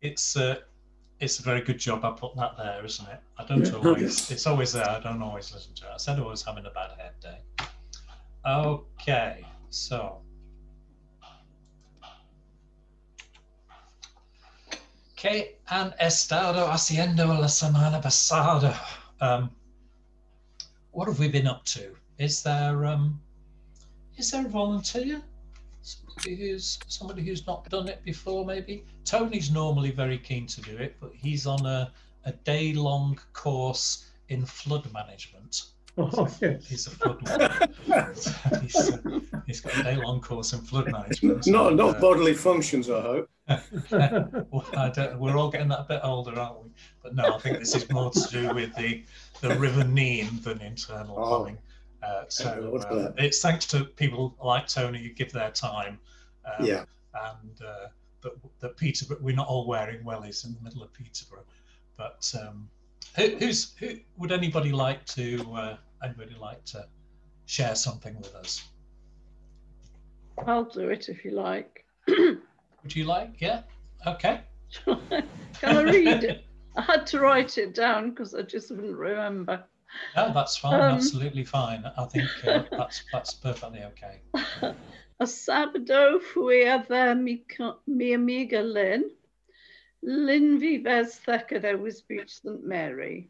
it's a very good job I put that there, isn't it? I don't always, it's always there, I don't always listen to it. I said I was having a bad head day. Okay, so. ¿Qué han estado haciendo la semana pasada? What have we been up to? Is there a volunteer? Somebody who's not done it before, maybe? Tony's normally very keen to do it, but he's on a day-long course in flood management. Oh, yes. He's a flood manager. He's got a day-long course in flood management. Not bodily functions, I hope. Well, we're all getting that a bit older, aren't we? But no, I think this is more to do with the river Nene than internal plumbing. It's thanks to people like Tony who give their time. And that Peterborough, we're not all wearing wellies in the middle of Peterborough. But who would anybody like to share something with us? I'll do it if you like. Would you like? Yeah. Okay. Can I read it? I had to write it down because I just wouldn't remember. No, that's fine. Absolutely fine. I think that's perfectly okay. A sábado fui a ver mi amiga Lynn. Lynn vives cerca de West Beach, St. Mary.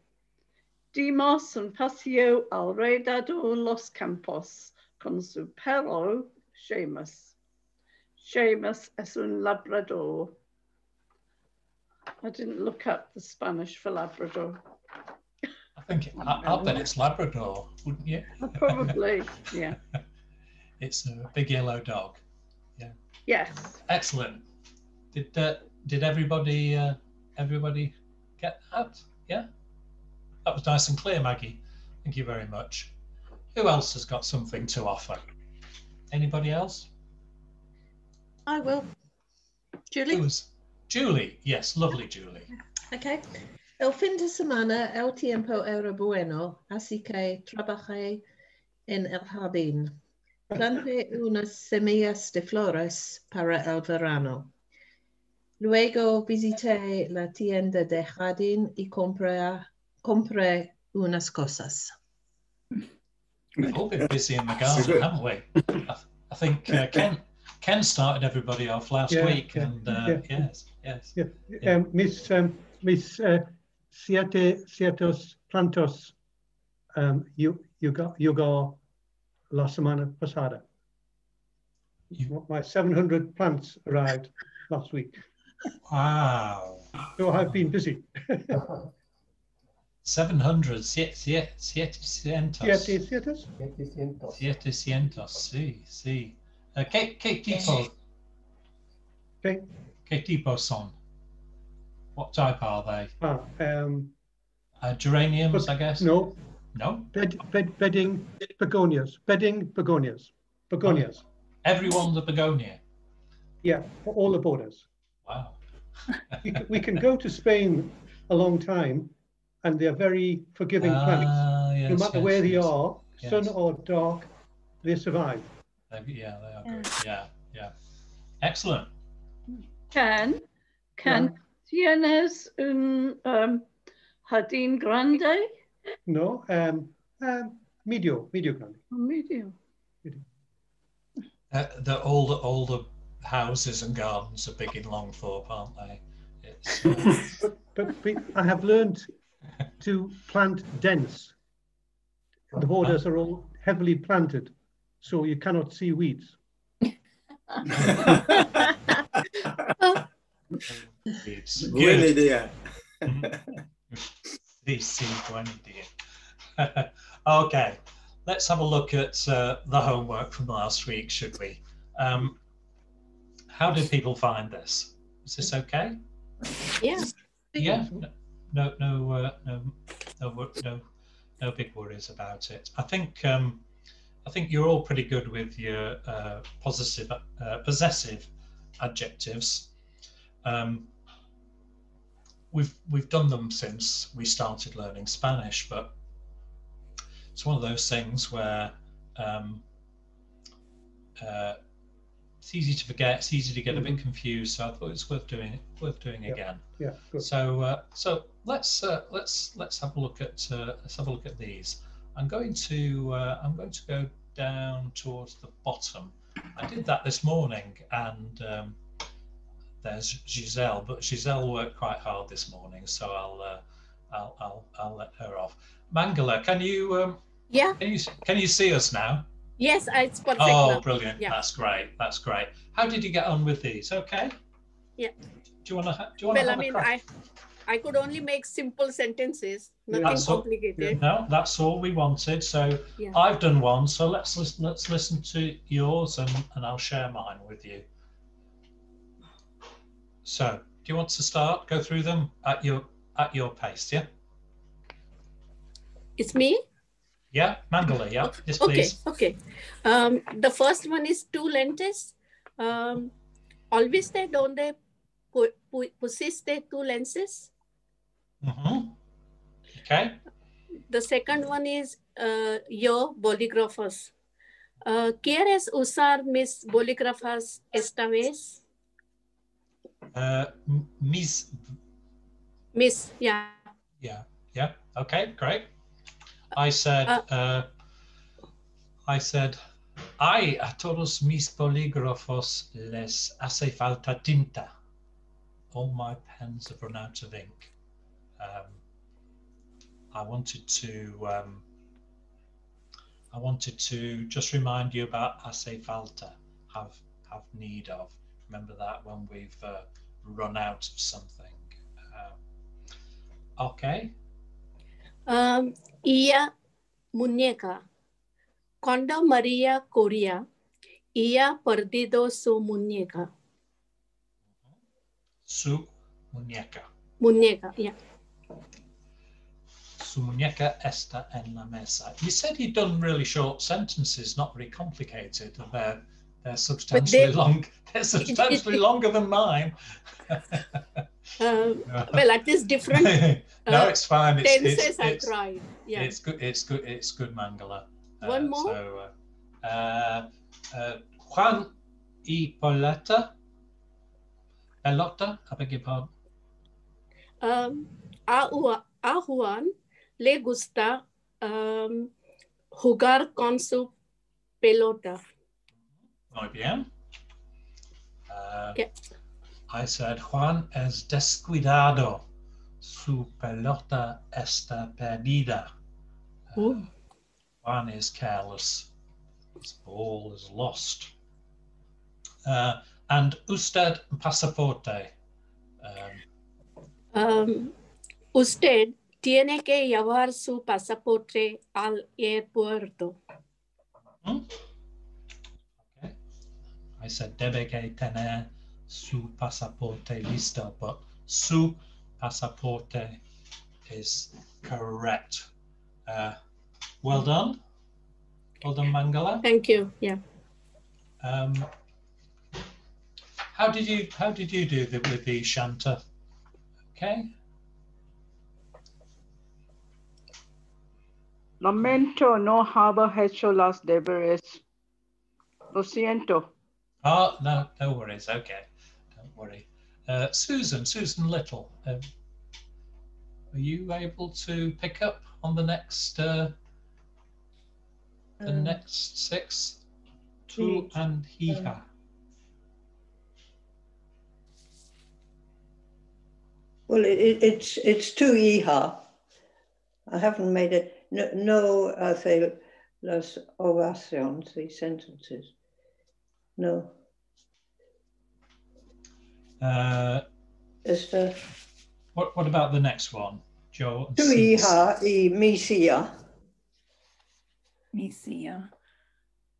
Dimos un paseo alrededor los campos con su perro Seamus. Seamus es un labrador. I didn't look up the Spanish for Labrador. I'll bet it's Labrador, wouldn't you? Probably, yeah. It's a big yellow dog. Yeah. Yes. Excellent. Did everybody get that? Yeah. That was nice and clear, Maggie. Thank you very much. Who else has got something to offer? Anybody else? I will. Julie? Julie, yes, lovely Julie. Okay. El fin de semana el tiempo era bueno, así que trabajé en el jardín. Planté unas semillas de flores para el verano. Luego visité la tienda de jardín y compré unas cosas. We've all been busy in the garden, haven't we? I think Ken started everybody off last week, and yes. Yeah. Mis ciertos plantos you got la semana pasada. My 700 plants arrived last week. Wow. So I've been busy. 700, siete cientos, sí. ¿Qué tipo son? What type are they? Geraniums, I guess? No. No? Bedding begonias. Begonias. Everyone's a begonia? Yeah, all the borders. Wow. we can go to Spain a long time, and they're very forgiving plants. Yes, no matter where they are, sun or dark, they survive. Yeah, they are good. Yeah. Excellent. Ken, ¿tienes un jardín grande? No, medio grande. Medio. All the houses and gardens are big in Longthorpe, aren't they? But I have learned to plant dense. The borders are all heavily planted, so you cannot see weeds. Buena idea. Okay, let's have a look at the homework from last week, should we? How did people find this? Is this okay? Yeah. Yeah. No big worries about it. I think you're all pretty good with your possessive adjectives. We've done them since we started learning Spanish, but it's one of those things where it's easy to forget. It's easy to get a bit confused. So I thought it's worth doing. Again. Yeah. Good. So let's have a look at these. I'm going to go down towards the bottom. I did that this morning, and there's Giselle, but Giselle worked quite hard this morning, so I'll let her off. Mangala, can you can you see us now? Yes, it's perfect. Oh, brilliant! Yeah. That's great. That's great. How did you get on with these? Okay. Yeah. Do you want to? Well, I mean, I could only make simple sentences, nothing complicated. No, that's all we wanted. So yeah. I've done one. So let's listen to yours, and I'll share mine with you. So, do you want to start? Go through them at your pace, yeah? It's me? Yeah, Mangala, yeah. Yes, please. Okay. The first one is two lenses. Always they don't they possess two lenses? Mm-hmm. Okay. The second one is yo bolígrafos. ¿Quieres usar mis bolígrafos esta vez? Miss, yeah. Yeah. Okay, great. I said, ay, a todos mis bolígrafos les hace falta tinta. All my pens have run out of ink. I wanted to just remind you about hace falta, have need of. Remember that when we've run out of something. Okay. Ella muñeca. Cuando María corría, ella perdido su muñeca. Su muñeca. Muñeca, yeah. Su muñeca está en la mesa. You said you'd done really short sentences, not very complicated. They're substantially long. They're substantially longer than mine. Well, that is different. No, it's fine. Tenses I tried. Yeah. It's good, Mangala. One more. So, Juan y Pelota. I beg your pardon. A Juan le gusta jugar con su pelota. Muy bien. Okay. I said, Juan es descuidado. Su pelota está perdida. Juan is careless. His ball is lost. And usted pasaporte. Usted tiene que llevar su pasaporte al aeropuerto. Okay. I said, debe que tener su pasaporte listo, but su pasaporte is correct. Well done. Well done, Mangala. Thank you. Yeah. How did you do with the Shanta? Okay. Lamento no haber hecho las deberes. Lo siento. Oh, no worries. Okay, don't worry. Susan Little, are you able to pick up on the next six? Tu and hija. Well, it's tu hija. I haven't made it. No, I say las oraciones, the sentences. No. What about the next one, Joe? Tu hija y misia. Misia.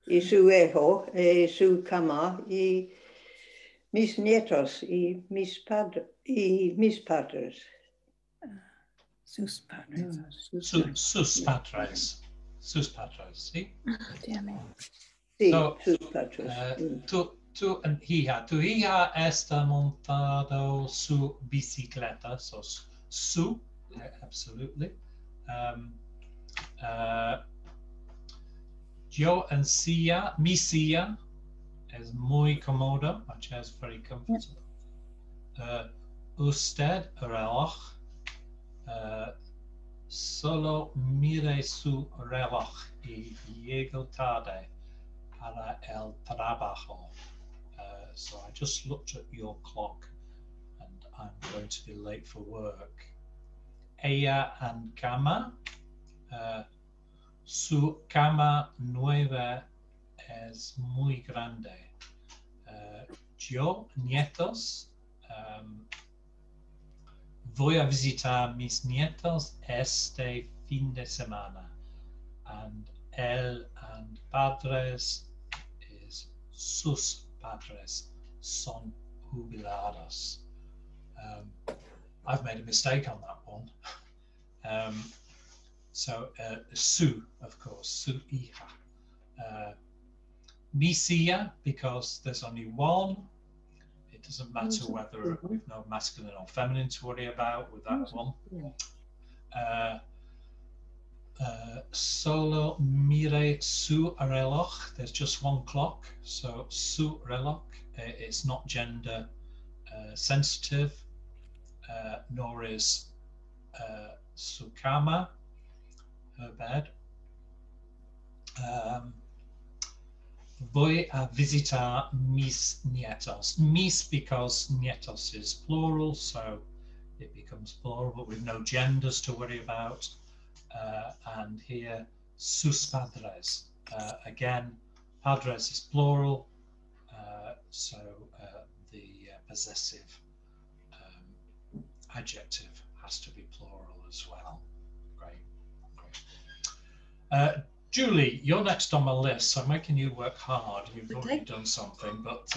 Y su hijo, y su cama, y mis nietos, y mis padres. Sus padres. Sus padres. Sus padres, ¿sí? Damn it. Sí, So, sus padres. Tu and hija. Tu hija está montado su bicicleta. So, su, absolutely. Yo and Sia, mi Sia es muy cómodo. My chair is very comfortable. Usted reloj. Solo mire su reloj y llego tarde para el trabajo. So I just looked at your clock and I'm going to be late for work. Ella en cama. Su cama nueva es muy grande. Yo, nietos, voy a visitar mis nietos este fin de semana. And él and padres is sus padres son jubilados. I've made a mistake on that one. So su, of course, su hija. Misia, because there's only one. It doesn't matter whether we've no masculine or feminine to worry about with that one. Solo mire su reloj. There's just one clock, so su reloj. It's not gender sensitive, nor is su cama, her bed. Voy a visitar mis nietos. Mis because nietos is plural, so it becomes plural, but with no genders to worry about. And here, sus padres. Again, padres is plural, so the possessive adjective has to be plural as well. Great, great. Julie, you're next on my list, so I'm making you work hard. You've already done something, but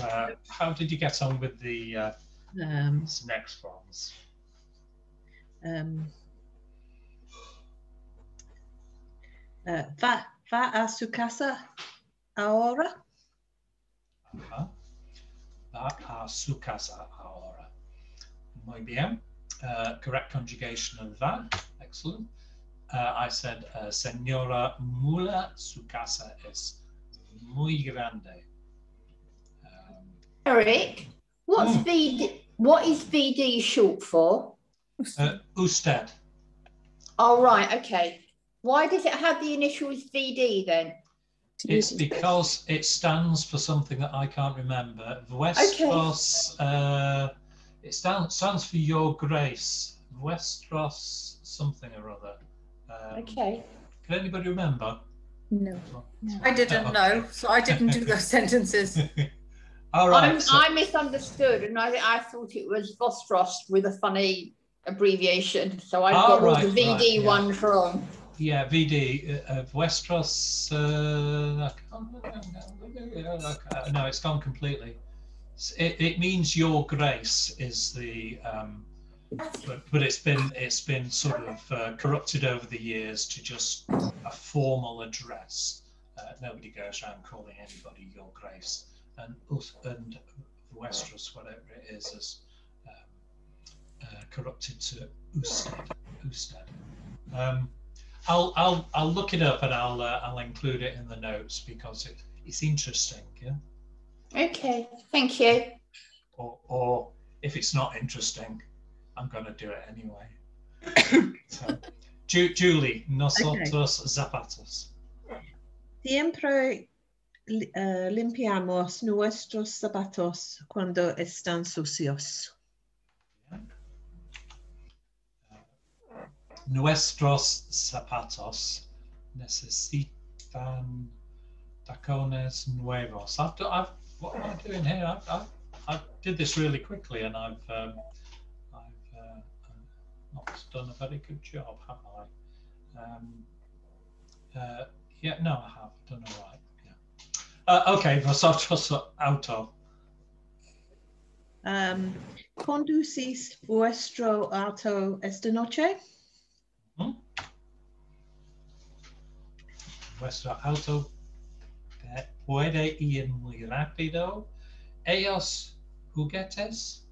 how did you get on with the next ones? Va a su casa ahora. Va a su casa ahora. Muy bien. Correct conjugation of va. Excellent. I said, Señora Mula, su casa es muy grande. Eric, what's VD? What is VD short for? Usted. Oh, right, okay. Why does it have the initials VD then? It's because it stands for something that I can't remember. Vuestros, okay. It stands for your grace. Vuestros something or other. Okay. Can anybody remember? No. I didn't know, so I didn't do those sentences. All right. I misunderstood, and I thought it was Vostros with a funny abbreviation, so I got all the VD ones wrong. Yeah, VD, Vuestros, no, it's gone completely. It means your grace is the, but it's been sort of corrupted over the years to just a formal address. Nobody goes around calling anybody your grace, and Vuestros, whatever it is corrupted to usted. I'll look it up and I'll include it in the notes because it's interesting. Yeah. Okay, thank you. Or if it's not interesting, I'm going to do it anyway. So, Julie, nosotros zapatos. Siempre limpiamos nuestros zapatos cuando están sucios. Nuestros zapatos necesitan tacones nuevos. What am I doing here? I did this really quickly, and I've not done a very good job, have I? Yeah, no, I have done all right. Yeah. Okay, vosotros auto. ¿Conducís vuestro auto esta noche? Vuestro auto puede ir muy rápido. Ellos juguetes.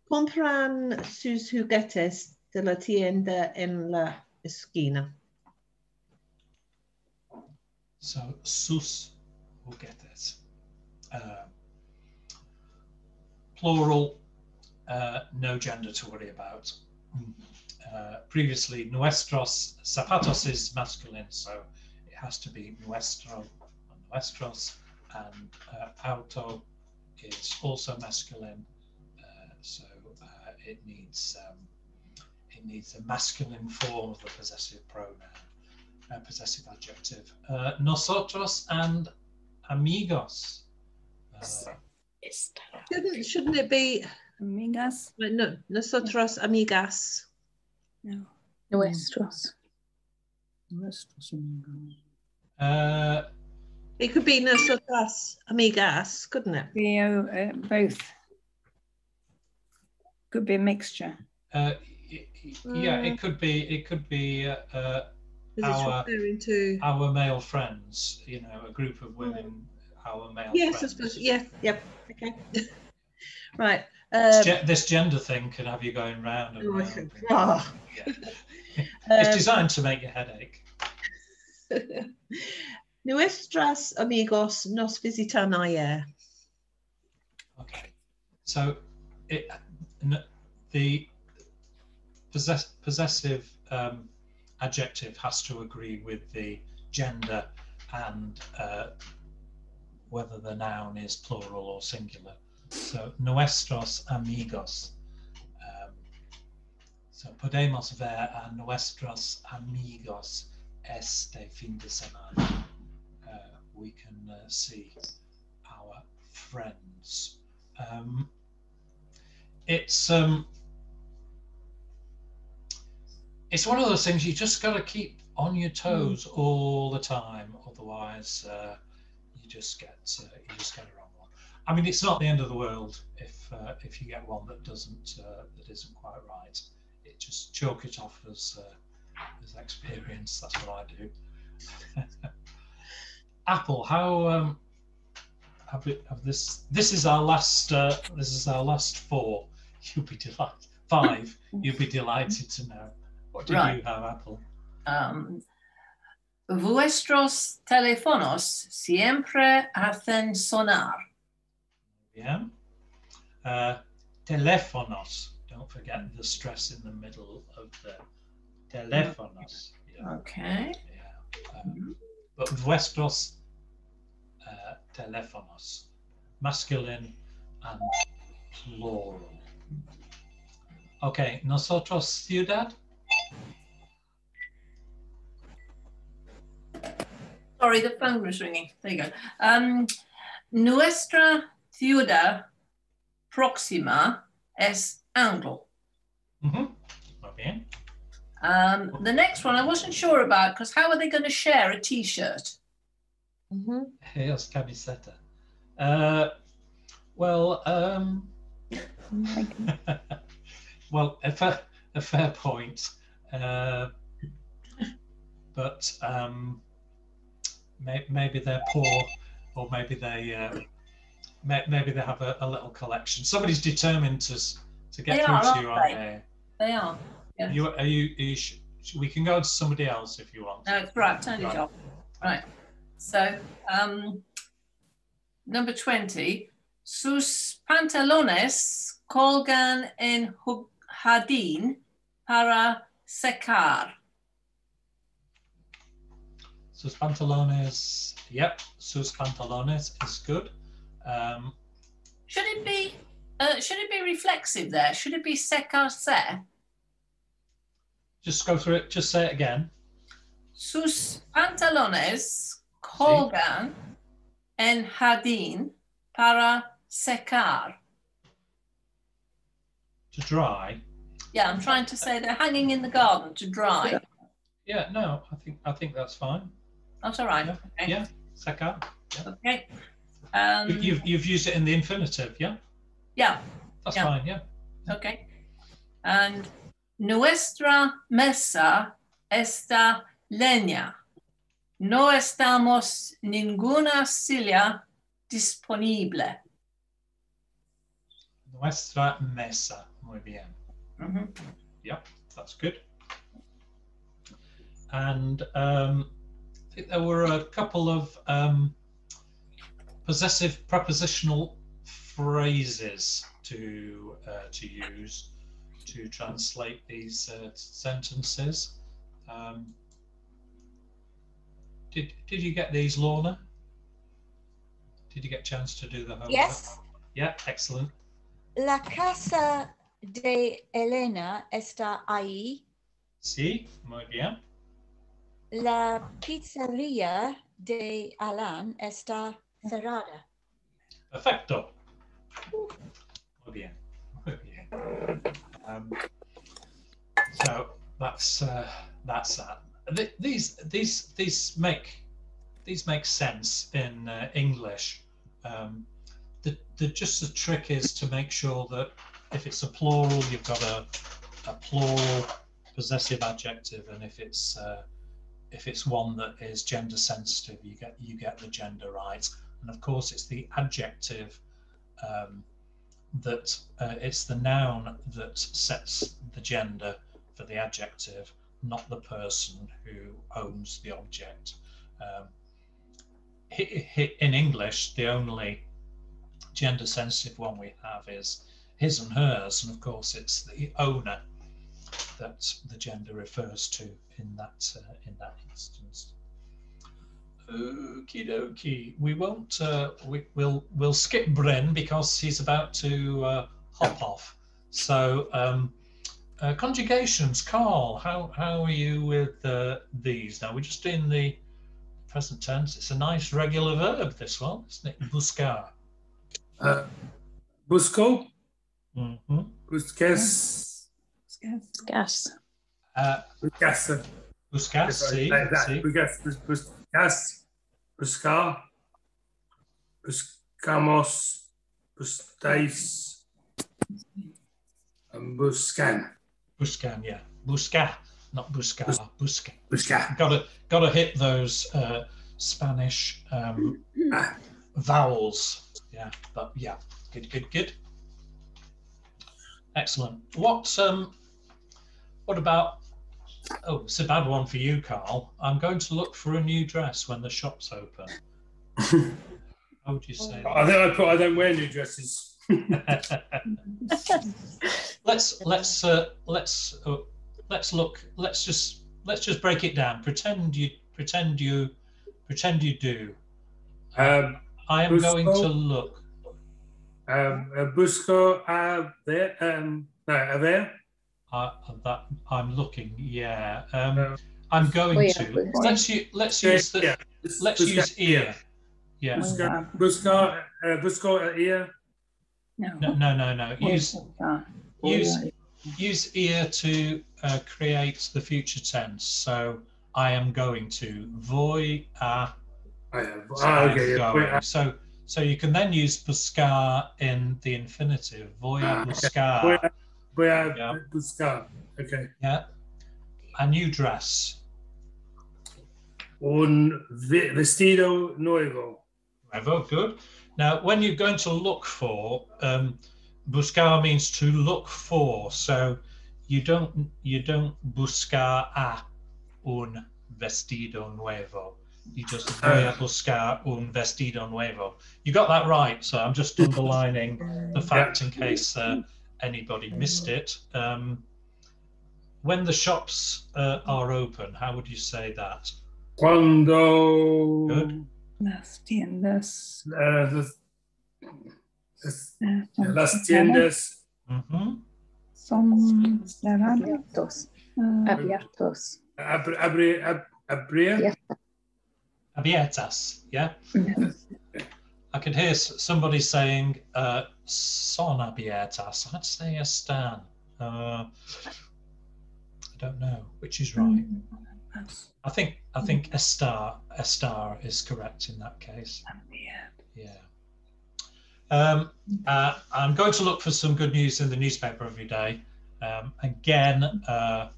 Compran sus juguetes de la tienda en la esquina. So sus juguetes. Plural, no gender to worry about. Previously, nuestros zapatos is masculine, so it has to be nuestro or nuestros, and auto is also masculine, so it needs a masculine form of the possessive pronoun, possessive adjective. Nosotros and amigos. Shouldn't it be amigas? No, nosotros amigas. No. Nuestros. Nuestros amigos. It could be nosotras amigas, couldn't it? Yeah, both. Could be a mixture. Yeah, it could be. It could be our male friends. You know, a group of women. Our male yes, friends. I suppose. Yeah. Yep. Okay. Right. This gender thing can have you going round and round. Oh. Yeah. It's designed to make your headache. Nuestras amigos nos visitan ayer. Okay, so the possessive adjective has to agree with the gender and whether the noun is plural or singular. So nuestros amigos. So podemos ver a nuestros amigos este fin de semana. We can see our friends. It's one of those things you just got to keep on your toes all the time, otherwise you just get a wrong one. I mean, it's not the end of the world if you get one that isn't quite right. It just chalk it off as experience. That's what I do. Apple, how have this? This is our last. This is our last 4. You'll be delighted. 5. You'll be delighted to know. What do you have, Apple? Vuestros teléfonos siempre hacen sonar. Yeah. Teléfonos. Don't forget the stress in the middle of the teléfonos. Yeah. Okay. Yeah. But vuestros teléfonos, masculine and plural. Okay, nosotros ciudad. Sorry, the phone was ringing. There you go. Nuestra ciudad próxima es Anglo. Okay. The next one I wasn't sure about because how are they going to share a T-shirt? Here's camiseta. Well, well, a fair point, but maybe they're poor, or maybe they have a little collection. Somebody's determined to get through to you, aren't they? They are. Yes. Are you we can go to somebody else if you want. No, it's right. Turn it off. Right. So, number 20. Sus pantalones colgan en jardín para secar. Sus pantalones. Yep, sus pantalones is good. Should it be reflexive there? Should it be secarse? Just go through it. Just say it again. Sus pantalones colgan en jardín para secar. To dry. Yeah, I'm trying to say they're hanging in the garden to dry. Yeah, no, I think that's fine. That's all right. Yeah, okay. Yeah, secar. Yeah. Okay. You've used it in the infinitive, yeah? Yeah. That's fine, yeah. Okay. And nuestra mesa está leña. No estamos ninguna silla disponible. Nuestra mesa. Muy bien. Yep, that's good. And I think there were a couple of possessive prepositional phrases to use to translate these sentences. Did you get these, Lorna? Did you get a chance to do the homework? Yes. Yeah, excellent. La casa de Elena está ahí. Sí, muy bien. La pizzería de Alan está cerrada. Perfecto. Muy bien. Muy bien. So that's that. These make sense in English. Just the trick is to make sure that if it's a plural, you've got a plural possessive adjective, and if it's one that is gender sensitive, you get the gender right. And of course, it's the adjective that it's the noun that sets the gender for the adjective, not the person who owns the object. In English, the only gender sensitive one we have is his and hers, and of course it's the owner that the gender refers to in that instance. Okie dokie. We won't. We'll skip Bryn because he's about to hop off. So conjugations, Carl. How are you with these? Now we're just in the present tense. It's a nice regular verb, this one, isn't it? Buscar. Busco. Mm-hmm. Busques. Buscas. Buscas. Buscas. See. Buscas. Buscar. Buscamos. Buscáis. And buscan. Buscan, yeah. Busca, not buscar. Busca. Busca. Gotta hit those Spanish vowels. Yeah, but yeah, good. Excellent. What about? Oh, it's a bad one for you, Carl. I'm going to look for a new dress when the shop's open. How would you say that? I think I don't wear new dresses. Let's just break it down. Pretend you do. I am going to look. Busco a ver. That I'm looking. Yeah. I'm going to. Let's use ear. Yeah. Busco ear. No. Use ear to create the future tense. So I am going to. Voy a. Okay. So you can then use buscar in the infinitive. Voy a buscar. Voy a buscar. Okay. Yeah. A new dress. Un vestido nuevo. Nuevo, good. Now, when you're going to look for, buscar means to look for. So you don't buscar a un vestido nuevo. You just voy a buscar un vestido nuevo. You got that right. So I'm just underlining the fact in case anybody missed it. When the shops are open, how would you say that? Cuando. Good. Las tiendas. Las tiendas. Son abiertos. Abiertos. Abiertas, yeah? I could hear somebody saying son abiertas. I'd say están. I don't know which is right. I think estar is correct in that case. Yeah. I'm going to look for some good news in the newspaper every day. Again, I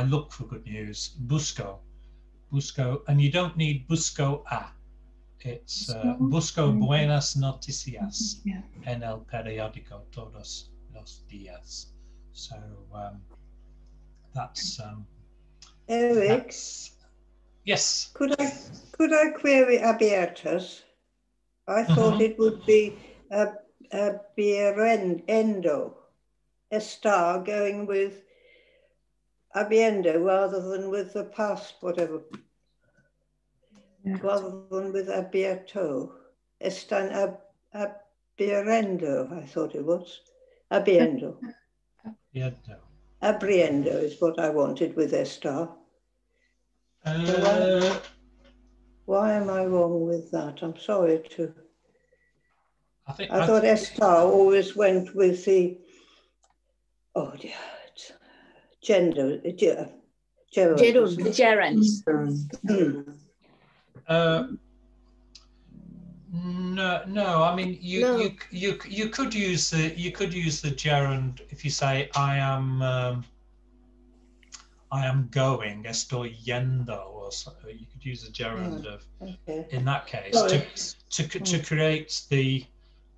look for good news. Busco, and you don't need busco a. It's busco buenas noticias en el periódico todos los días. So that's Eric? Yes. Could I query abiertas? I thought it would be abierendo, estar going with abiendo rather than with the past, whatever. Rather than with abierto. Están abierendo, I thought it was. Abiendo. Abiendo. Abriendo is what I wanted with estar. Why am I wrong with that? I'm sorry to... I thought estar always went with the... Oh dear. Gender. Gerunds. No. I mean, you could use the gerund if you say I am going, estoy yendo, or so. You could use the gerund of in that case to create the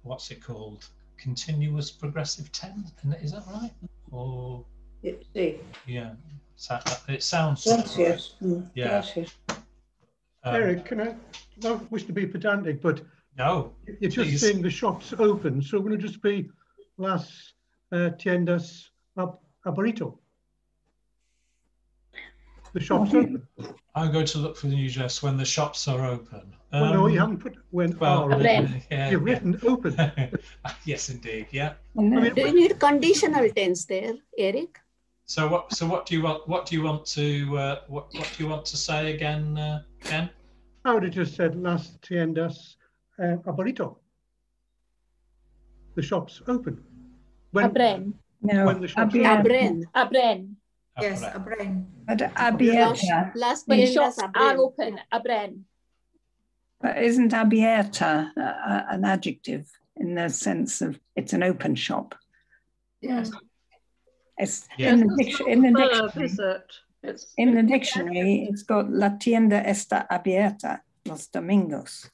what's it called, continuous progressive tense. Is that right? Or yeah, it sounds. Yes. Yeah. Eric, can I not wish to be pedantic, but no, you're just saying the shop's open, so will it just be las tiendas aberto? The shop's open. I'm going to look for the new dress when the shops are open. Well, no, you haven't put when are. You've written open. Yes, indeed. Yeah. Do you need conditional tense there, Eric? So what do you want? What do you want to say again, Ken? I would have just said las tiendas aberto. The shop's open. Abren. No. When the shop's Abren. Yes, abren. But abierta. When the shops are open, abren. But isn't abierta an adjective in the sense of it's an open shop? Yes. It's Yes, in the dictionary. It's got la tienda está abierta los domingos.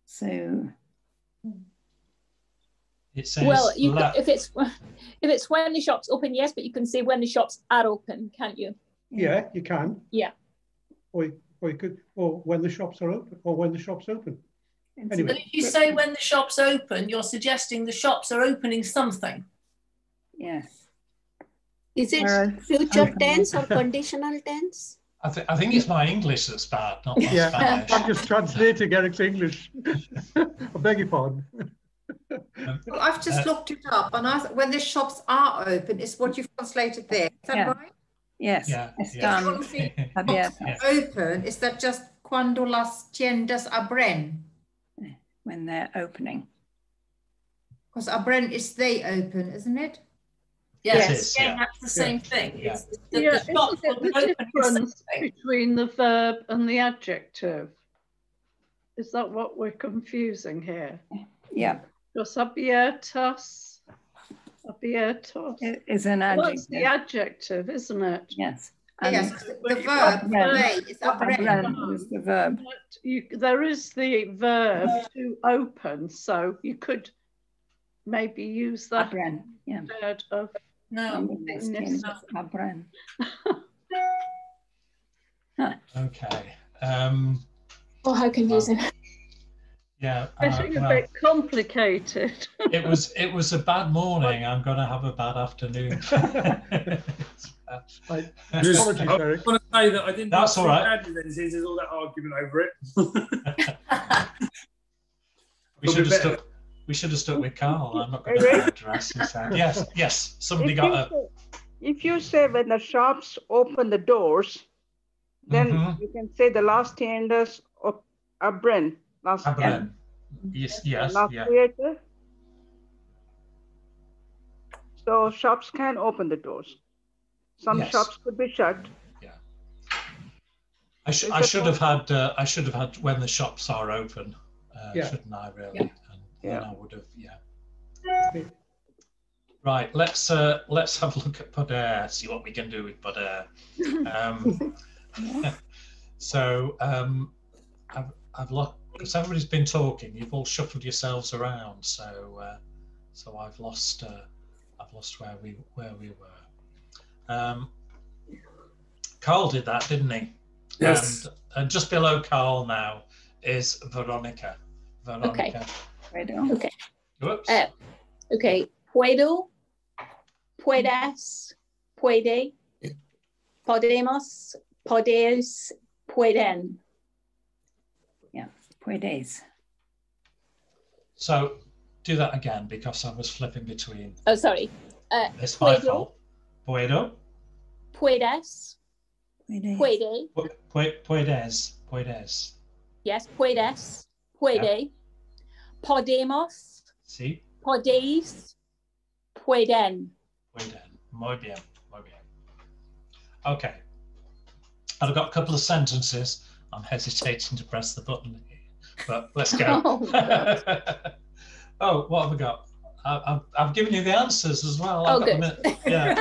So it says well, you could, if it's when the shop's open, yes, but you can say when the shops are open, can't you? Yeah, you can. Yeah. Or you could, or when the shops are open, or when the shop's open. Anyway. But if you say when the shop's open, you're suggesting the shops are opening something. Yes. Is it future tense or conditional tense? I think it's my English that's bad, not my Spanish. I'm just translating Eric's English. I beg your pardon. Well, I've just looked it up, and when the shops are open, is what you've translated there. Is that right? Yes. Yeah. Open, is that just cuando las tiendas abren? When they're opening. Because abren is they open, isn't it? Yes, again, that's the same thing. Yeah. It's the shop will be The open difference between the verb and the adjective. Is that what we're confusing here? Yeah. Because abiertos is an adjective. That's the adjective, isn't it? Yes. Yes, the verb play is abren. Is the verb. There is the verb to open, so you could maybe use that abren, yeah. instead of abren. Okay. Oh, how confusing. Yeah. Getting a bit complicated. It was a bad morning. I'm going to have a bad afternoon. I want to say that I didn't. That's all right. There's all that argument over it. We should have stuck with Carl. I'm not going to address his hand. Yes. Somebody got a. If you say when the shops open the doors, then you can say the last tiendas abren. Abren. Yes. Theater. So shops can open the doors. Some shops could be shut. Yeah. I should have had when the shops are open, shouldn't I really? And then I would have Right. Let's have a look at poder. See what we can do with poder. So I've lost. Because everybody's been talking, you've all shuffled yourselves around, so I've lost where we were. Carl did that, didn't he? Yes. And just below Carl now is Veronica. Veronica. Okay. Okay. Whoops. Okay. Puedo, puedes, puede, podemos, podes, pueden. Yeah, puedes. So do that again because I was flipping between. Oh, sorry. It's my fault. Puedo. Puedes. Puede. Puedes. Yes, puedes. Puede. Yeah. Podemos. Sí. Podéis. Pueden. Pueden. Muy bien. Muy bien. Okay. I've got a couple of sentences. I'm hesitating to press the button here, but let's go. Oh, what have I got? I've given you the answers as well. Oh, good. Yeah.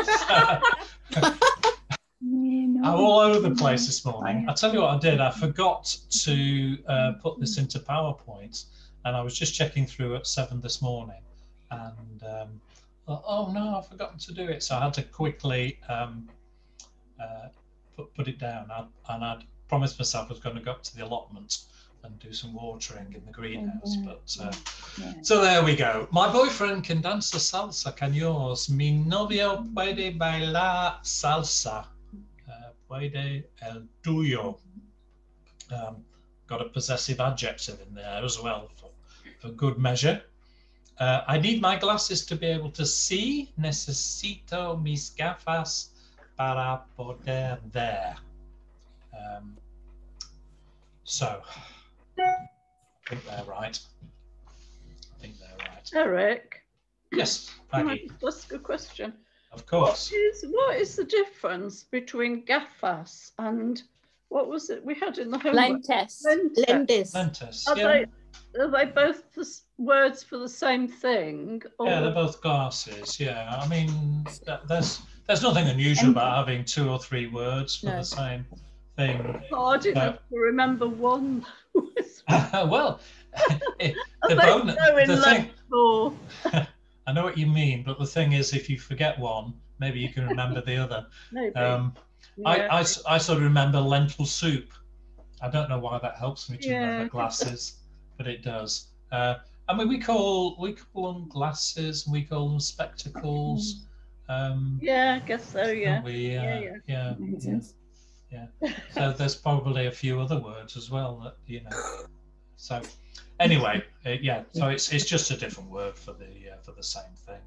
I'm all over the place this morning. I'll tell you what I did. I forgot to put this into PowerPoint, and I was just checking through at 7 this morning, and oh no, I've forgotten to do it. So I had to quickly put it down. And I'd promised myself I was going to go up to the allotment and do some watering in the greenhouse. But so there we go. My boyfriend can dance the salsa. Can yours? Mi novio puede bailar salsa. Puede el tuyo. Got a possessive adjective in there as well for good measure. I need my glasses to be able to see. Necesito mis gafas para poder ver. So, I think they're right. Eric. Yes, Maggie. Can I just ask a question? Of course. What is the difference between gafas and what was it we had in the homework? Lentes. Lentes. Are they both words for the same thing? Or? Yeah, they're both glasses. Yeah, I mean, there's nothing unusual about having 2 or 3 words for the same thing. Oh, I didn't have to remember one. Well, I know what you mean, but the thing is, if you forget one, maybe you can remember the other. Maybe. I sort of remember lentil soup. I don't know why that helps me to remember glasses, but it does. I mean, we call them glasses, and we call them spectacles. Yeah, I guess so. Yeah. Yeah. So there's probably a few other words as well that So anyway, So it's just a different word for the same thing.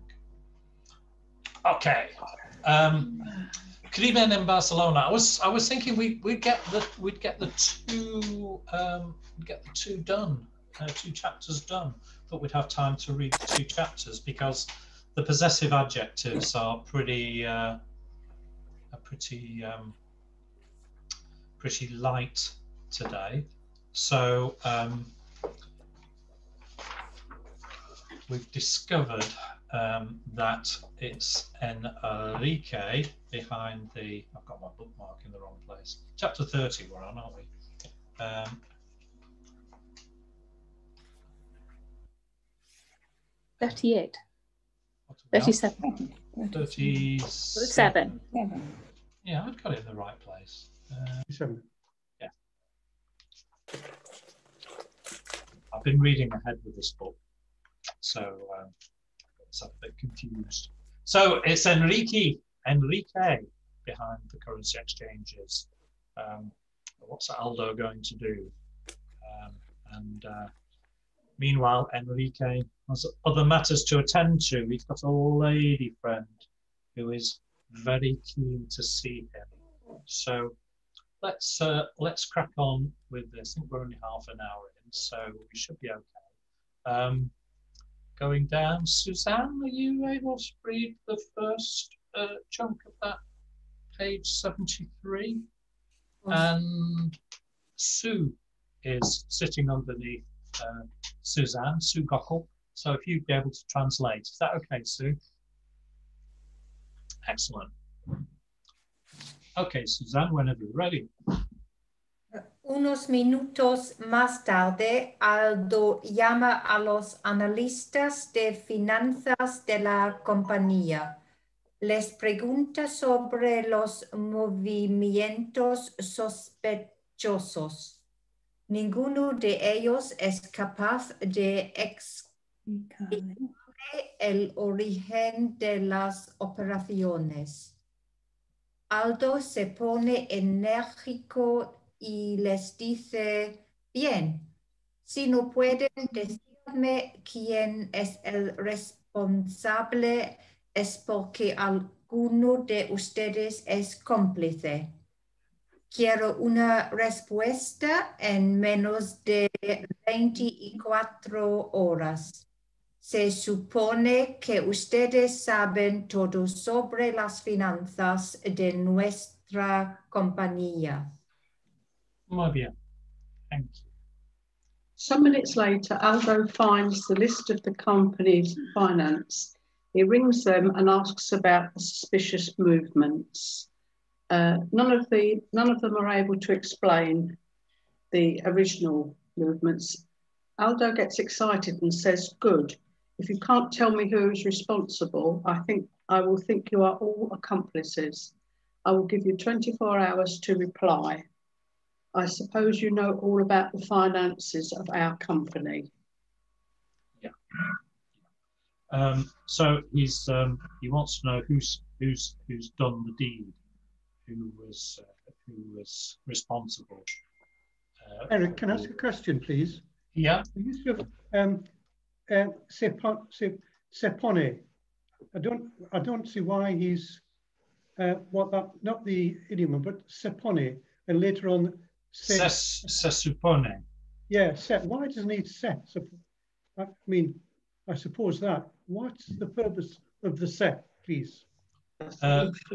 Okay. Crimen in Barcelona. I was thinking we'd get the 2 done, 2 chapters done. Thought we'd have time to read the 2 chapters because the possessive adjectives are pretty light today. So we've discovered that it's Enrique behind the. I've got my bookmark in the wrong place. Chapter 30 we're on, aren't we? 38. 37. 37. Yeah, I've got it in the right place. 7. Yeah. I've been reading ahead with this book, so it's a bit confused. So it's Enrique behind the currency exchanges. What's Aldo going to do? Meanwhile, Enrique has other matters to attend to. He's got a lady friend who is very keen to see him. So let's crack on with this. I think we're only half an hour in, so we should be okay. Going down, Suzanne, are you able to read the first chunk of that page 73? And Sue is sitting underneath Suzanne, Sue Gockel. So if you'd be able to translate, is that okay, Sue? Excellent. Okay, Suzanne, whenever you're ready. Unos minutos más tarde, Aldo llama a los analistas de finanzas de la compañía. les pregunta sobre los movimientos sospechosos. Ninguno de ellos es capaz de explicar el origen de las operaciones. Aldo se pone enérgico y les dice, bien, si no pueden decirme quién es el responsable, es porque alguno de ustedes es cómplice. Quiero una respuesta en menos de 24 horas. Se supone que ustedes saben todo sobre las finanzas de nuestra compañía. Muy bien. Thank you. Some minutes later, Aldo finds the list of the company's finance. He rings them and asks about the suspicious movements. None of them are able to explain the original movements. Aldo gets excited and says, "Good. If you can't tell me who is responsible, I will think you are all accomplices. I will give you 24 hours to reply. I suppose you know all about the finances of our company." Yeah. So he wants to know who's done the deed, who was responsible. Eric, can I ask a question, please? Yeah. The use of sepone. I don't see why he's not the idiom, but sepone, and later on se supone. Yeah, set. Why doesn't he set? I mean, I suppose that. What's the purpose of the set, please?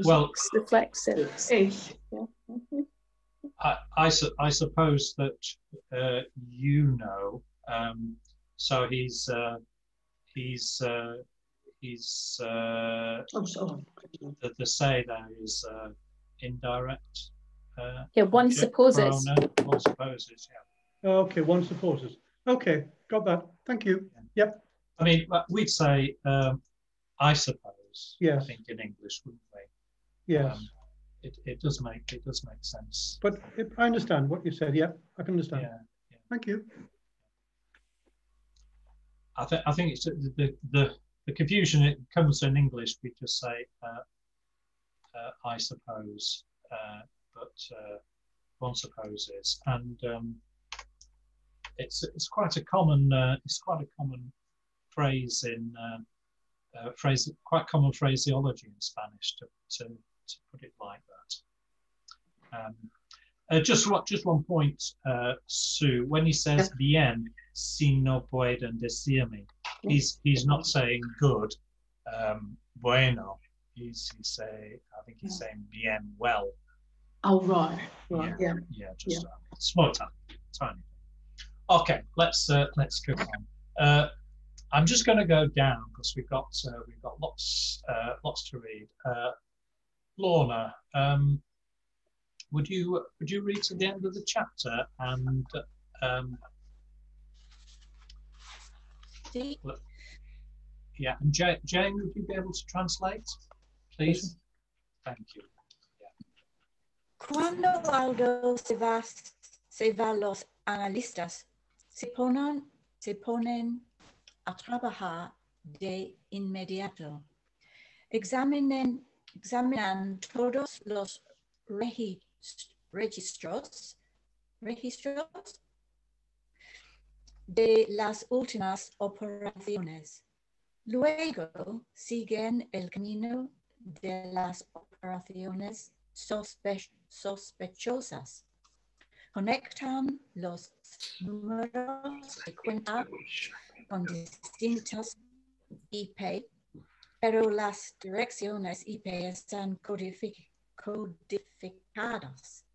Well, reflexive. I suppose that you know. So he's the say there is indirect. Yeah, one supposes. One supposes, yeah. Okay, one supposes. Okay, got that. Thank you. Yep. I mean, we'd say, I suppose. Yes. I think in English, wouldn't we? Yes. It does make sense. But I understand what you said. Yep, I can understand. Yeah. Thank you. I think it's the confusion. It comes in English. We just say, I suppose. But one supposes, and it's quite a common phrase in quite common phraseology in Spanish to put it like that. Just one point, Sue. When he says bien, si no pueden decirme, he's not saying good, bueno. I think he's saying bien, well. Oh, right. Yeah. Just small tiny. Okay, let's go on. I'm just going to go down because we've got lots to read. Lorna, would you read to the end of the chapter and yeah, and Jane, would you be able to translate, please? Thank you. Cuando Aldo se va los analistas se ponen a trabajar de inmediato. Examinan todos los registros de las últimas operaciones. Luego siguen el camino de las operaciones sospechosas. Conectan los números de cuenta con distintas IP, pero las direcciones IP están codificadas.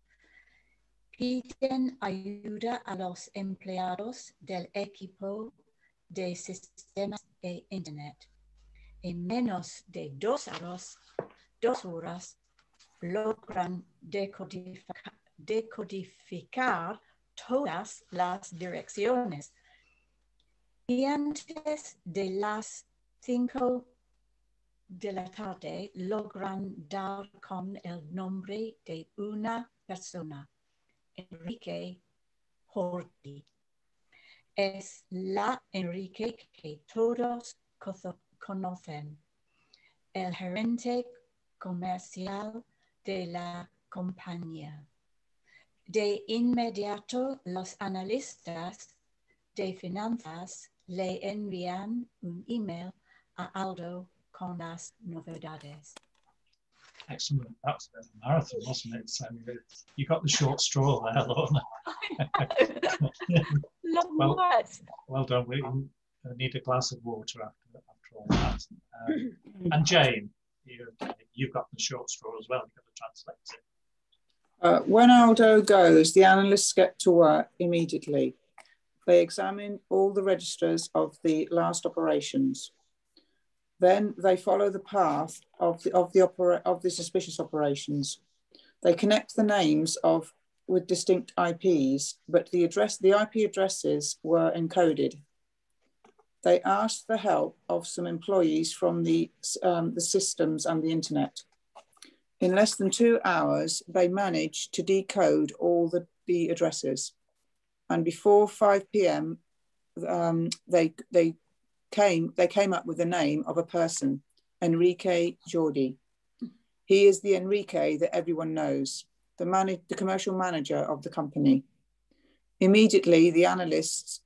Piden ayuda a los empleados del equipo de sistemas e Internet. En menos de 2 horas logran decodificar todas las direcciones. Y antes de las 5 de la tarde logran dar con el nombre de una persona, Enrique Horty. Es la Enrique que todos conocen, el gerente comercial de la compañía. De inmediato, los analistas de finanzas le envían un email a Aldo con las novedades. Excellent. That was a bit of a marathon, wasn't it? So you got the short straw there, Lorna. Well done. We need a glass of water after all that. And Jane, you've got the short straw as well. You've got to translate it. When Aldo goes, the analysts get to work immediately. They examine all the registers of the last operations. Then they follow the path of the suspicious operations. They connect the names with distinct IPs, but the IP addresses were encoded. They asked the help of some employees from the systems and the internet. In less than 2 hours, they managed to decode all the addresses. And before 5 p.m., they came up with the name of a person, Enrique Jordi. He is the Enrique that everyone knows, the commercial manager of the company. Immediately, the analysts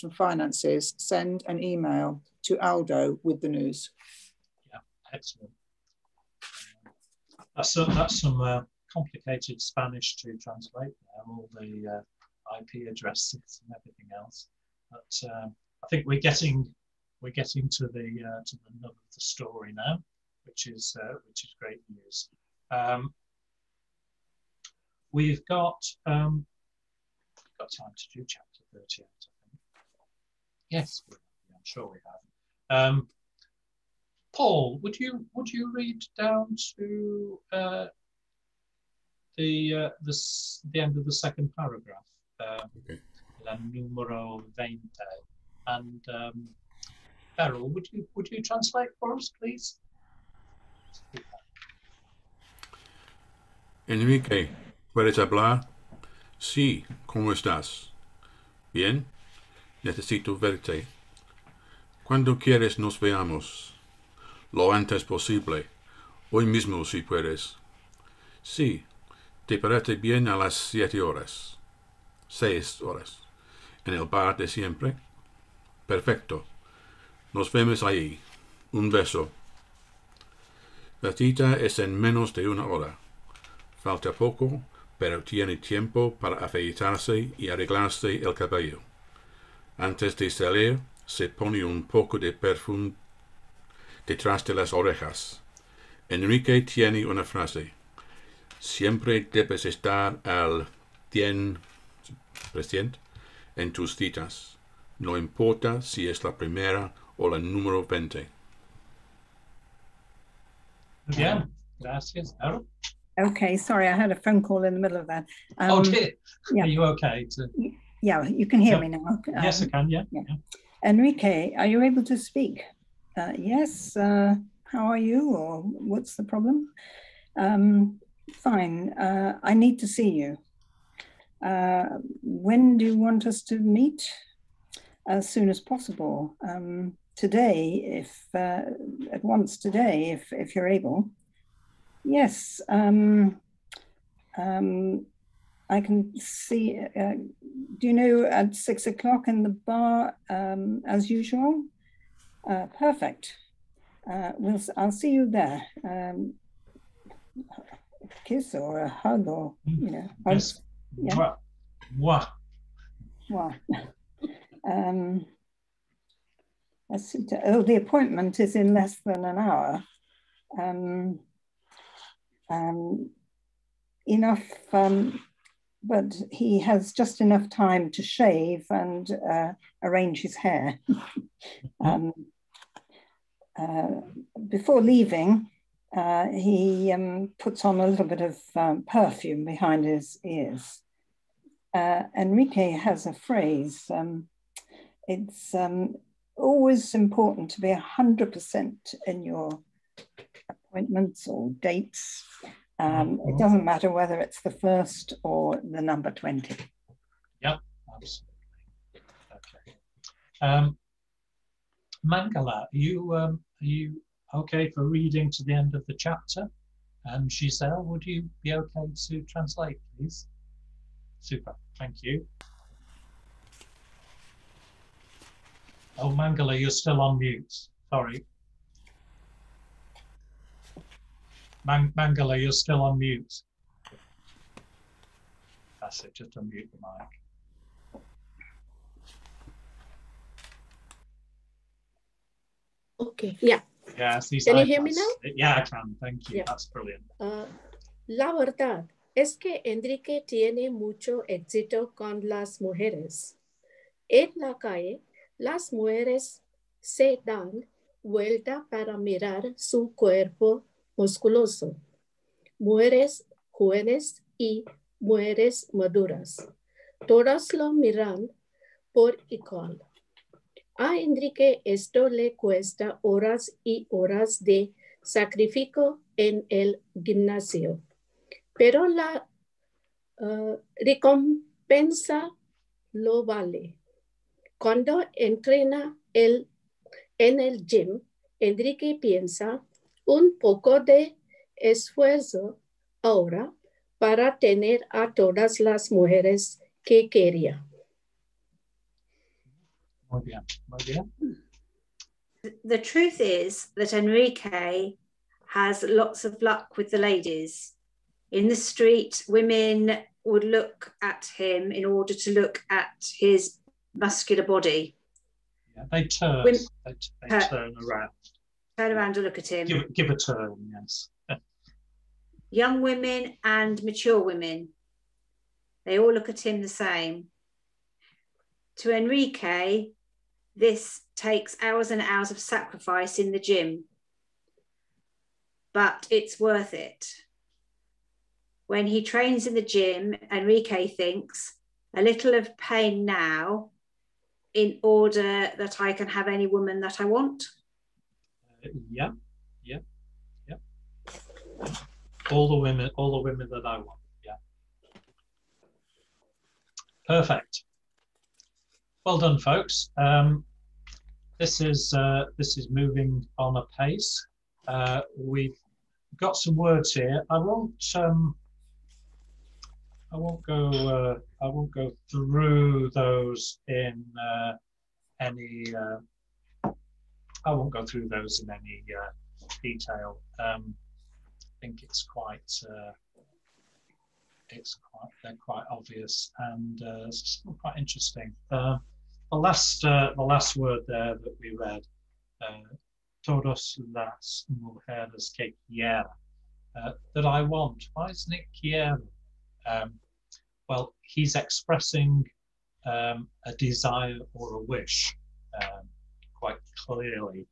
from finances send an email to Aldo with the news. Yeah, excellent. That's some complicated Spanish to translate there, all the IP addresses and everything else. But I think we're getting to the nub of the story now, which is great news. We've got time to do chapter 38, I think. Yes, I'm sure we have. Paul, would you read down to the end of the second paragraph? Okay. La numero 20. And Beryl, would you translate for us, please? Enrique, ¿puedes hablar? Sí, ¿cómo estás? Bien, necesito verte. ¿Cuándo quieres nos veamos? Lo antes posible. Hoy mismo si puedes. Sí, ¿te parece bien a las 7 horas? 6 horas. ¿En el bar de siempre? Perfecto. Nos vemos ahí. Un beso. La cita es en menos de 1 hora. Falta poco, pero tiene tiempo para afeitarse y arreglarse el cabello. Antes de salir, se pone un poco de perfume detrás de las orejas. Enrique tiene una frase. Siempre debes estar al 100% en tus citas. No importa si es la primera o la número 20. Yeah, gracias. Harold? Okay, sorry, I had a phone call in the middle of that. Oh, dear. Yeah. Are you okay? Yeah, you can hear me now. Yes, I can, yeah. Enrique, are you able to speak? Yes, how are you, or what's the problem? Fine, I need to see you. When do you want us to meet? As soon as possible. Today, at once today, if you're able. Yes, I can see, do you know, at 6 o'clock in the bar, as usual? Perfect. I'll see you there. A kiss or a hug, or, you know. Yes. Yeah. Wow. Wow. Let's see. The appointment is in less than an hour. Enough, but he has just enough time to shave and arrange his hair. Before leaving, he puts on a little bit of perfume behind his ears. Enrique has a phrase. It's always important to be 100% in your appointments or dates. It doesn't matter whether it's the first or the number 20. Yep, absolutely. Okay. Mangala, are you okay for reading to the end of the chapter? And Giselle, would you be okay to translate, please? Super, thank you. Oh, Mangala, you're still on mute. Sorry. Mangala, you're still on mute. That's it, just unmute the mic. Okay, yeah. Yes, Can you hear me now? Yeah, I can, thank you. Yeah. That's brilliant. La verdad es que Enrique tiene mucho éxito con las mujeres. En la calle, las mujeres se dan vuelta para mirar su cuerpo musculoso. Mujeres jóvenes y mujeres maduras. Todas lo miran por igual. A Enrique esto le cuesta horas y horas de sacrificio en el gimnasio, pero la recompensa lo vale. Cuando entrena en el gym, Enrique piensa un poco de esfuerzo ahora para tener a todas las mujeres que quería. Muy bien, muy bien. The truth is that Enrique has lots of luck with the ladies. In the street, women would look at him in order to look at his muscular body. Yeah, they turn. They turn around. Turn around to look at him. Give a turn, yes. Young women and mature women, they all look at him the same. To Enrique, this takes hours and hours of sacrifice in the gym, but it's worth it. When he trains in the gym, Enrique thinks, a little of pain now in order that I can have any woman that I want. Yeah. All the women that I want, yeah. Perfect. Well done, folks. This is moving on apace. We've got some words here. I won't go through those in any. I won't go through those in any detail. I think they're quite obvious and quite interesting. The last word there that we read, todas las mujeres que quiero, that I want. Why isn't it quiero? Well, he's expressing a desire or a wish quite clearly,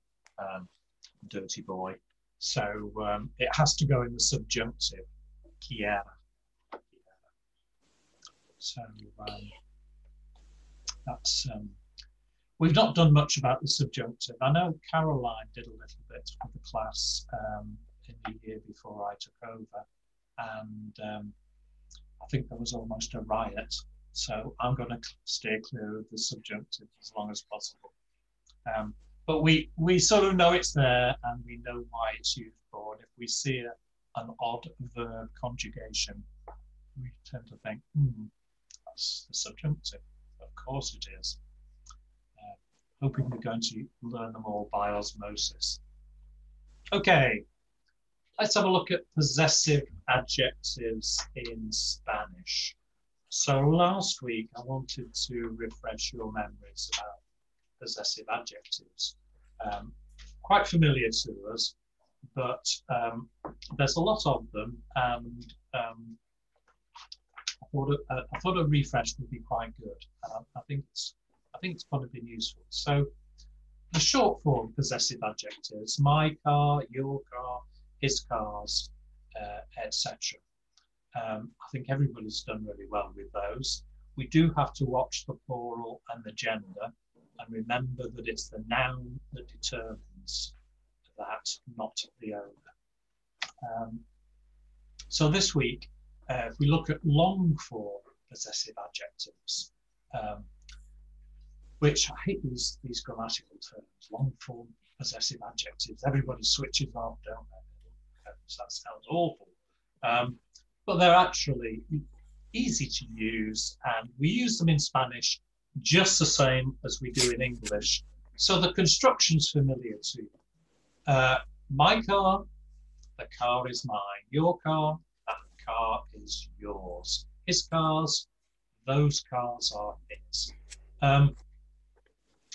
dirty boy. So it has to go in the subjunctive, quiero. So that's we've not done much about the subjunctive. I know Caroline did a little bit with the class in the year before I took over, and I think there was almost a riot. So I'm going to stay clear of the subjunctive as long as possible. But we sort of know it's there and we know why it's used for. And if we see an odd verb conjugation, we tend to think, that's the subjunctive. Of course it is. Hoping we're going to learn them all by osmosis. Okay, let's have a look at possessive adjectives in Spanish. So last week I wanted to refresh your memories about possessive adjectives. Quite familiar to us, but there's a lot of them, and I thought a refresh would be quite good. I think it's probably been useful. So the short form possessive adjectives: my car, your car, his cars, etc. I think everybody's done really well with those. We do have to watch the plural and the gender, and remember that it's the noun that determines that, not the owner. So this week, if we look at long form possessive adjectives, which I hate these grammatical terms, long form possessive adjectives. Everybody switches off, don't they? That sounds awful. But they're actually easy to use, and we use them in Spanish just the same as we do in English. So the construction's familiar to you. My car, the car is mine. Your car, that car is yours. His cars, those cars are his. And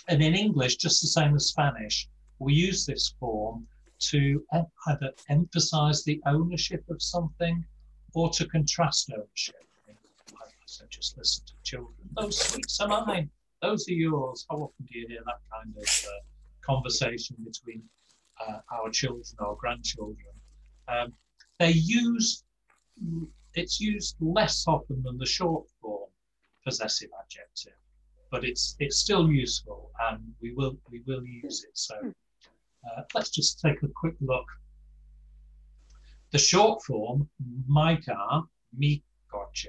in English, just the same as Spanish, we use this form to either emphasize the ownership of something or to contrast ownership. So just listen to children. Those sweets are mine. Those are yours. How often do you hear that kind of conversation between our children or grandchildren? It's used less often than the short form possessive adjective, but it's still useful, and we will use it. So let's just take a quick look. The short form, my car, mi coche,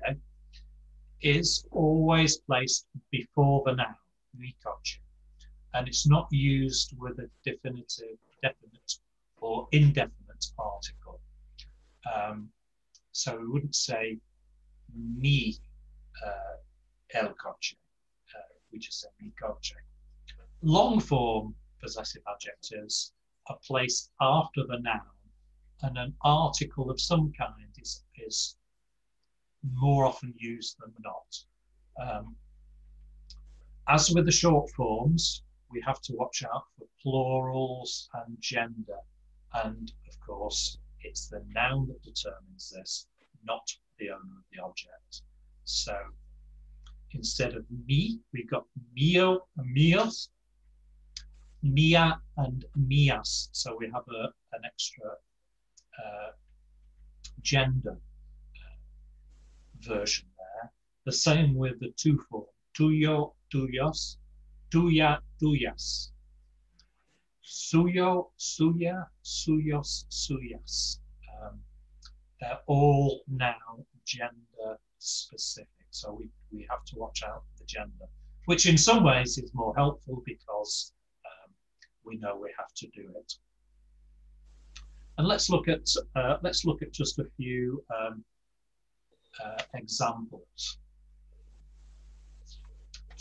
is always placed before the noun, mi coche, and it's not used with a definite or indefinite article. So we wouldn't say mi el coche. We just say mi coche. Long form possessive adjectives are placed after the noun, and an article of some kind is more often used than not. As with the short forms, we have to watch out for plurals and gender, and of course it's the noun that determines this, not the owner of the object. So instead of me, we've got mio and mios, mia and mias. So we have an extra gender version there. The same with the two form, tuyo, tuyos, tuya, tuyas, suyo, suya, suyos, suyas. They're all now gender specific. So we have to watch out for the gender, which in some ways is more helpful because we know we have to do it. And let's look at just a few examples.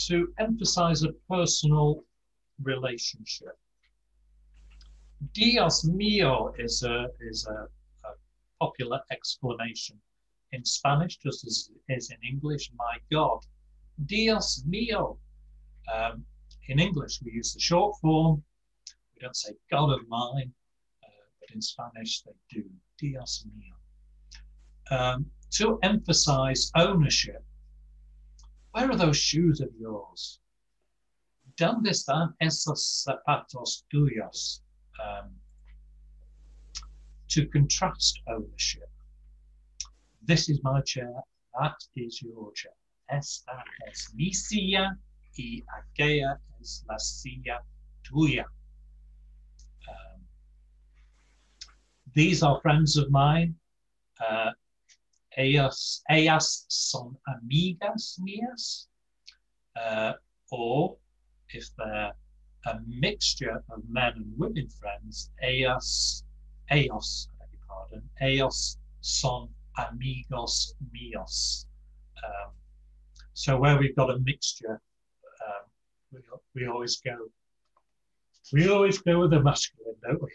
To emphasize a personal relationship, Dios mío is a popular exclamation in Spanish, just as it is in English, my God. Dios mío. In English, we use the short form. We don't say God of mine, but in Spanish they do. Dios mío. To emphasize ownership, where are those shoes of yours? ¿Dónde están esos zapatos tuyos? To contrast ownership. This is my chair, that is your chair. Esta es mi silla y aquella es la silla tuya. These are friends of mine. Ellas son amigas mías. Or if they're a mixture of men and women friends, ellos, I beg your pardon, ellos son amigos míos. So where we've got a mixture, we always go with the masculine, don't we?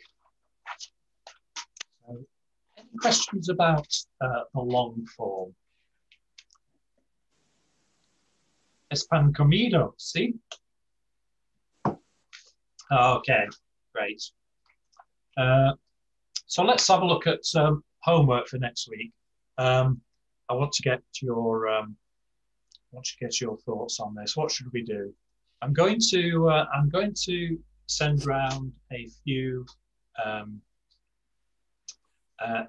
So, any questions about the long form? Es pan comido, see? Okay, great. So let's have a look at homework for next week. I want to get your thoughts on this. What should we do? I'm going to send round a few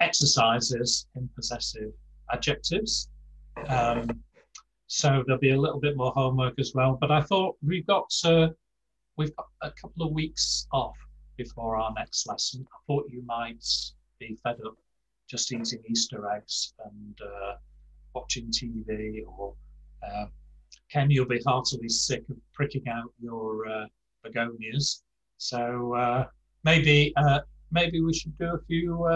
exercises in possessive adjectives. So there'll be a little bit more homework as well. But I thought we've got a couple of weeks off before our next lesson. I thought you might be fed up just eating Easter eggs and watching TV, or Ken, you'll be heartily sick of pricking out your begonias. So maybe we should do a few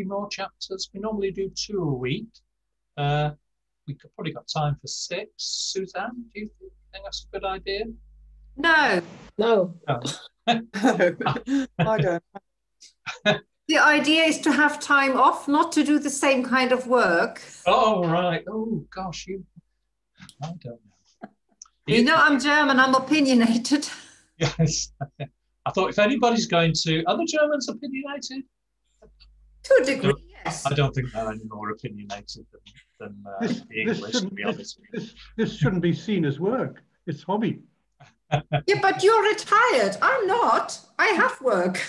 more chapters. We normally do 2 a week. We could probably got time for 6. Suzanne, do you think that's a good idea? No. No. I don't. The idea is to have time off, not to do the same kind of work. Oh, right. Oh, gosh, I don't know. You know, I'm German, I'm opinionated. Yes. I thought if anybody's going to... Are the Germans opinionated? To a degree, yes. I don't think they're any more opinionated than the English, to be honest. This shouldn't be seen as work. It's hobby. Yeah, but you're retired. I'm not. I have work.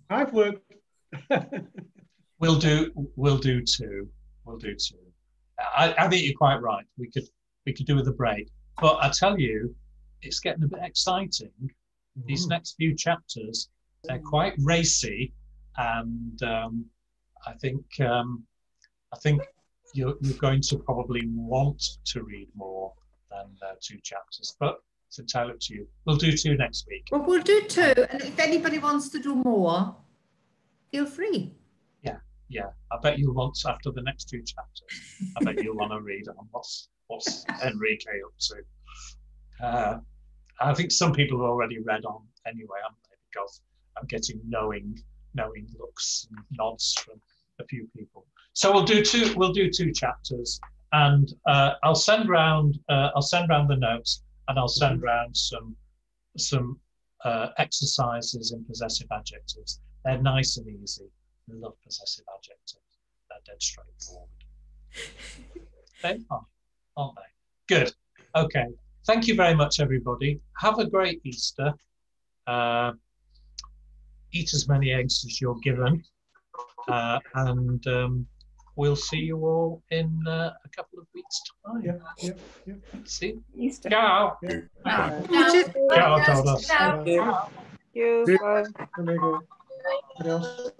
I've worked. We'll do 2. We'll do 2. I think you're quite right. We could do with a break. But I tell you, it's getting a bit exciting. These next few chapters, they're quite racy, and I think you're going to probably want to read more than 2 chapters. But it's entirely up to you. We'll do 2 next week. Well, we'll do 2, and if anybody wants to do more, feel free. Yeah. I bet you'll want, after the next 2 chapters, I bet you'll want to read on what's Enrique up to. I think some people have already read on anyway, haven't they? Because I'm getting knowing looks and nods from a few people. So we'll do 2 chapters, and I'll send round the notes, and I'll send round some exercises in possessive adjectives. They're nice and easy. I love possessive adjectives. They're dead straightforward. They are, aren't they? Good. Okay. Thank you very much, everybody. Have a great Easter. Eat as many eggs as you're given. And we'll see you all in a couple of weeks' time. Yeah. See? Easter. Ciao. Ciao. Ciao, todos. Thank you. Bye.